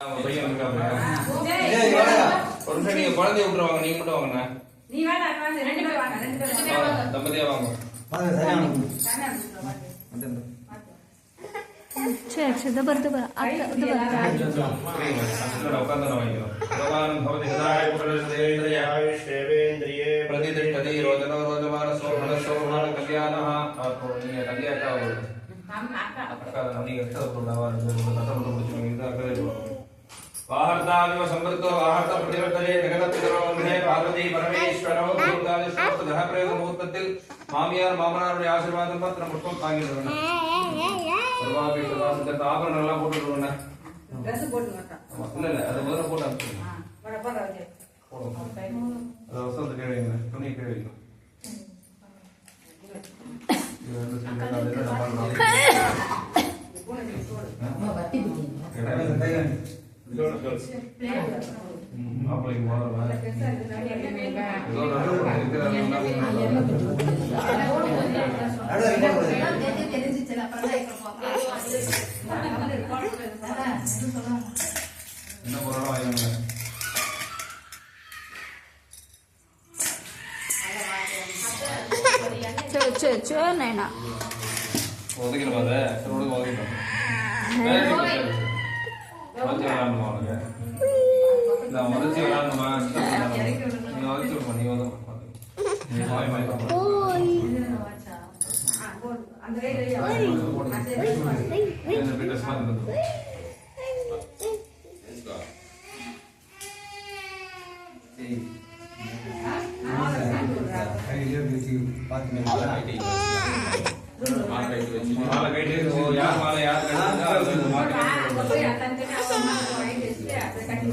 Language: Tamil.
ஒரு நிமிஷம் நீங்க குழந்தைய விட்டுருவாங்க, நீங்க மட்டும் வாங்கண்ணா. தம்பதியா வாங்க. சரி சரி தபர் தபர் உட்காந்து வாங்கிக்கிறோம். பகவான் பவதி ஹதாய புரஸ்தேந்திரியே பிரதிதிஷ்டதி ரோஜனோ ரோஜமான சோமன சோமன கல்யாணஹ. அப்போ நீங்க கல்யாணா அக்கா நீங்க எடுத்துடா கட்டம் முடிச்சு இந்த அக்கறை वाहर्ताविव संवृत्तो वाहर्त प्रतिवर्तने जगदपितरो वन्दे पार्वती परमेश्वरो भूतादि समस्त ग्रह प्रयोग मुहूर्तத்தில் மாமியார் மாமனாருடைய ஆசீர்வாதம் பத்திர முட்டம் தாங்கிடுறேன். சர்வாபி சர்வாசித்த ஆபரணம் எல்லாம் போட்டுடுறேன். Dress போட்டு வரேன். இல்ல இல்ல அது முதல்ல போட்டு அனுப்புங்க. வர வர வர. அது வசந்த கேளுங்க. துணி கேளுங்க. இது வந்து செஞ்சா அது என்ன பண்ணலாம்? அம்மா வட்டி பிடிங்க. மாப்பிளைக்கு போறவா என்ன போறோம் வாங்க. நைனா ஒதுக்கிற பாத சொல்லுங்க ஒதுக்கிட்டோம். மதிச்சு விளையாடணுமா உனக்கு? இந்த மதிச்சு விளையாடணுமா? நீ மதிச்சு விடுமா? நீ வந்து மாலை கைட்டு யார் மாலை யார் கட்டி